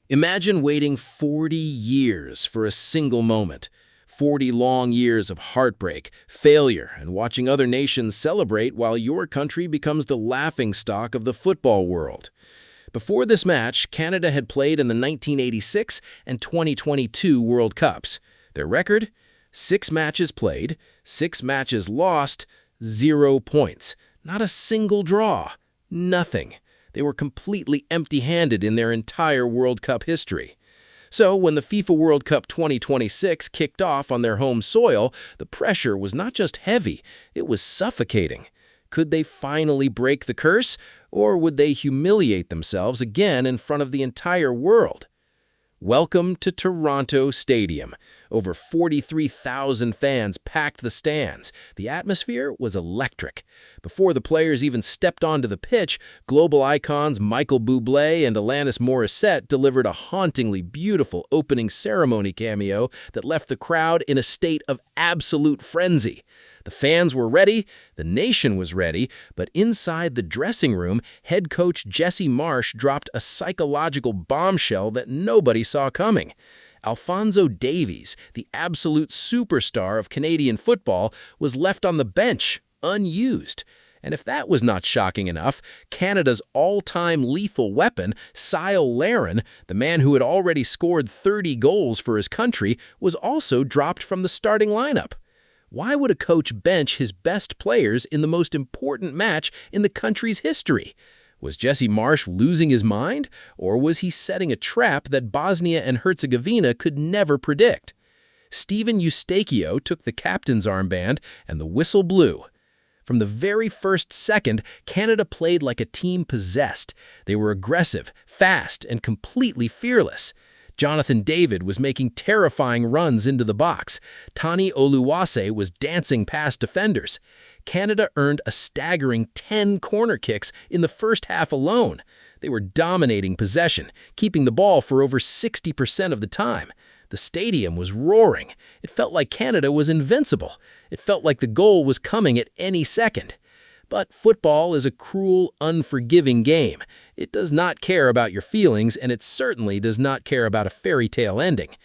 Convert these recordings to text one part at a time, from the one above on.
Imagine waiting 40 years for a single moment. 40 long years of heartbreak, failure, and watching other nations celebrate while your country becomes the laughingstock of the football world. Before this match, Canada had played in the 1986 and 2022 World Cups. Their record? 6 matches played, 6 matches lost, 0 points. Not a single draw. Nothing. They were completely empty-handed in their entire World Cup history. So when the FIFA World Cup 2026 kicked off on their home soil, the pressure was not just heavy, it was suffocating. Could they finally break the curse, or would they humiliate themselves again in front of the entire world? Welcome to Toronto Stadium. Over 43,000 fans packed the stands. The atmosphere was electric. Before the players even stepped onto the pitch, global icons Michael Bublé and Alanis Morissette delivered a hauntingly beautiful opening ceremony cameo that left the crowd in a state of absolute frenzy. The fans were ready, the nation was ready, but inside the dressing room, head coach Jesse Marsch dropped a psychological bombshell that nobody saw coming. Alphonso Davies, the absolute superstar of Canadian football, was left on the bench, unused. And if that was not shocking enough, Canada's all-time lethal weapon, Cyle Larin, the man who had already scored 30 goals for his country, was also dropped from the starting lineup. Why would a coach bench his best players in the most important match in the country's history? Was Jesse Marsch losing his mind, or was he setting a trap that Bosnia and Herzegovina could never predict? Steven Eustáquio took the captain's armband, and the whistle blew. From the very first second, Canada played like a team possessed. They were aggressive, fast, and completely fearless. Jonathan David was making terrifying runs into the box. Tani Oluwase was dancing past defenders. Canada earned a staggering 10 corner kicks in the first half alone. They were dominating possession, keeping the ball for over 60% of the time. The stadium was roaring. It felt like Canada was invincible. It felt like the goal was coming at any second. But football is a cruel, unforgiving game. It does not care about your feelings, and it certainly does not care about a fairy tale ending.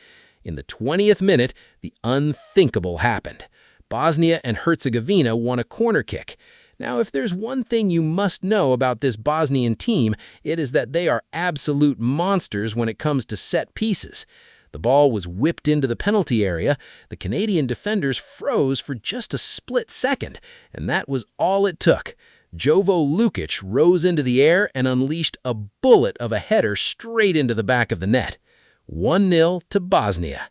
In the 20th minute, the unthinkable happened. Bosnia and Herzegovina won a corner kick. Now, if there's one thing you must know about this Bosnian team, it is that they are absolute monsters when it comes to set pieces. The ball was whipped into the penalty area. The Canadian defenders froze for just a split second, and that was all it took. Jovo Lukic rose into the air and unleashed a bullet of a header straight into the back of the net. 1-0 to Bosnia.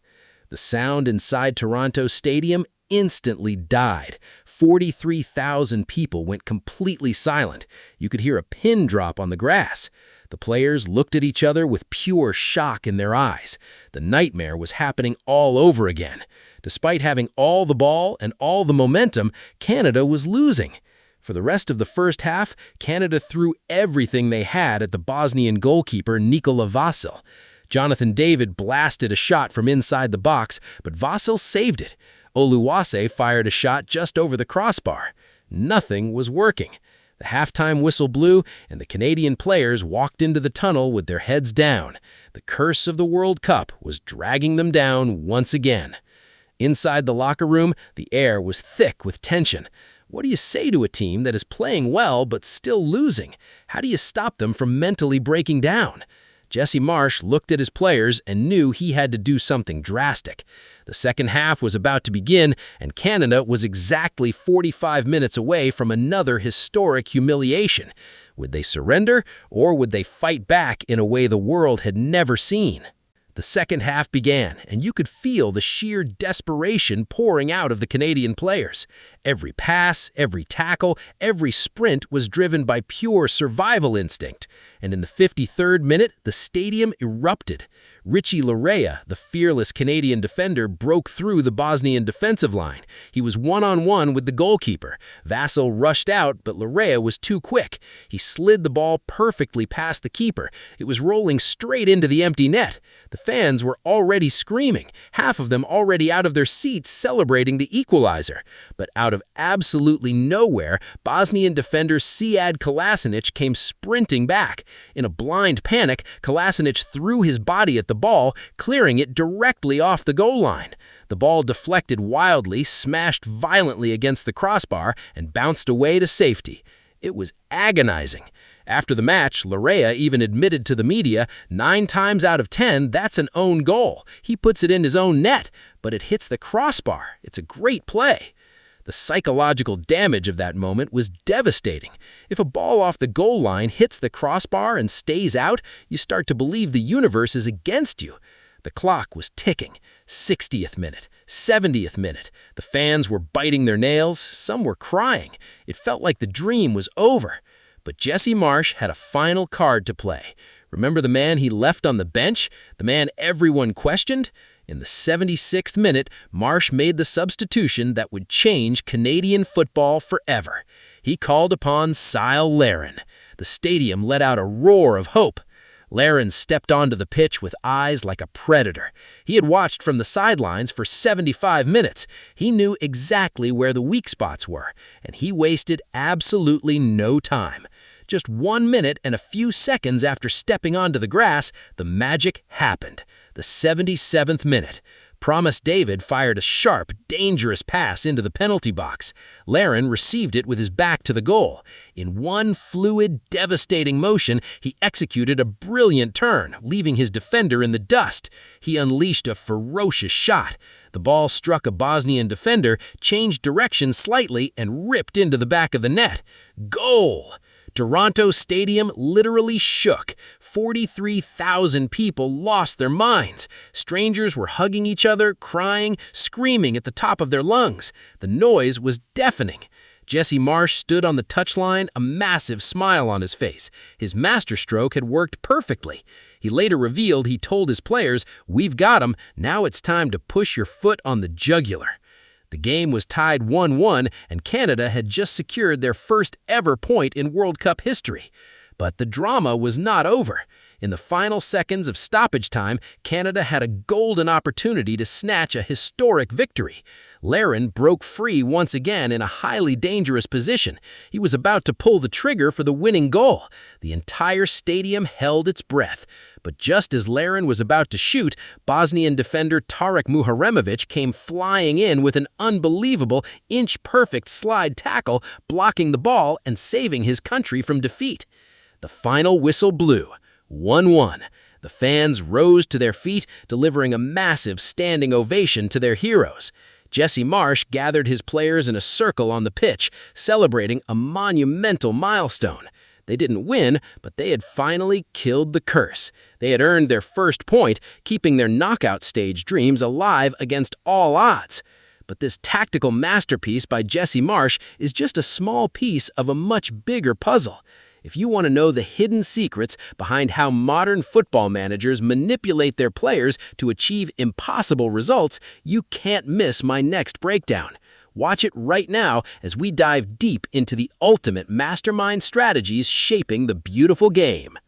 The sound inside Toronto Stadium instantly died. 43,000 people went completely silent. You could hear a pin drop on the grass. The players looked at each other with pure shock in their eyes. The nightmare was happening all over again. Despite having all the ball and all the momentum, Canada was losing. For the rest of the first half, Canada threw everything they had at the Bosnian goalkeeper Nikola Vasil. Jonathan David blasted a shot from inside the box, but Vasil saved it. Oluwase fired a shot just over the crossbar. Nothing was working. The halftime whistle blew, and the Canadian players walked into the tunnel with their heads down. The curse of the World Cup was dragging them down once again. Inside the locker room, the air was thick with tension. What do you say to a team that is playing well but still losing? How do you stop them from mentally breaking down? Jesse Marsch looked at his players and knew he had to do something drastic. The second half was about to begin, and Canada was exactly 45 minutes away from another historic humiliation. Would they surrender, or would they fight back in a way the world had never seen? The second half began, and you could feel the sheer desperation pouring out of the Canadian players. Every pass, every tackle, every sprint was driven by pure survival instinct. And in the 53rd minute, the stadium erupted. Richie Laryea, the fearless Canadian defender, broke through the Bosnian defensive line. He was one-on-one with the goalkeeper. Vasil rushed out, but Laryea was too quick. He slid the ball perfectly past the keeper. It was rolling straight into the empty net. The Fans were already screaming, half of them already out of their seats celebrating the equalizer. But out of absolutely nowhere, Bosnian defender Sead Kolasinac came sprinting back. In a blind panic, Kolasinac threw his body at the ball, clearing it directly off the goal line. The ball deflected wildly, smashed violently against the crossbar, and bounced away to safety. It was agonizing. After the match, Larea even admitted to the media, 9 times out of 10, that's an own goal. He puts it in his own net, but it hits the crossbar. It's a great play. The psychological damage of that moment was devastating. If a ball off the goal line hits the crossbar and stays out, you start to believe the universe is against you. The clock was ticking. 60th minute, 70th minute. The fans were biting their nails. Some were crying. It felt like the dream was over. But Jesse Marsch had a final card to play. Remember the man he left on the bench? The man everyone questioned? In the 76th minute, Marsch made the substitution that would change Canadian football forever. He called upon Cyle Larin. The stadium let out a roar of hope. Larin stepped onto the pitch with eyes like a predator. He had watched from the sidelines for 75 minutes. He knew exactly where the weak spots were, and he wasted absolutely no time. Just 1 minute and a few seconds after stepping onto the grass, the magic happened. The 77th minute. Promise David fired a sharp, dangerous pass into the penalty box. Larin received it with his back to the goal. In one fluid, devastating motion, he executed a brilliant turn, leaving his defender in the dust. He unleashed a ferocious shot. The ball struck a Bosnian defender, changed direction slightly, and ripped into the back of the net. Goal! Toronto Stadium literally shook. 43,000 people lost their minds. Strangers were hugging each other, crying, screaming at the top of their lungs. The noise was deafening. Jesse Marsch stood on the touchline, a massive smile on his face. His masterstroke had worked perfectly. He later revealed he told his players, "We've got 'em, now it's time to push your foot on the jugular." The game was tied 1-1, and Canada had just secured their first ever point in World Cup history. But the drama was not over. In the final seconds of stoppage time, Canada had a golden opportunity to snatch a historic victory. Larin broke free once again in a highly dangerous position. He was about to pull the trigger for the winning goal. The entire stadium held its breath. But just as Larin was about to shoot, Bosnian defender Tarek Muharemovic came flying in with an unbelievable inch-perfect slide tackle, blocking the ball and saving his country from defeat. The final whistle blew. 1-1. The fans rose to their feet, delivering a massive standing ovation to their heroes. Jesse Marsch gathered his players in a circle on the pitch, celebrating a monumental milestone. They didn't win, but they had finally killed the curse. They had earned their first point, keeping their knockout stage dreams alive against all odds. But this tactical masterpiece by Jesse Marsch is just a small piece of a much bigger puzzle. If you want to know the hidden secrets behind how modern football managers manipulate their players to achieve impossible results, you can't miss my next breakdown. Watch it right now as we dive deep into the ultimate mastermind strategies shaping the beautiful game.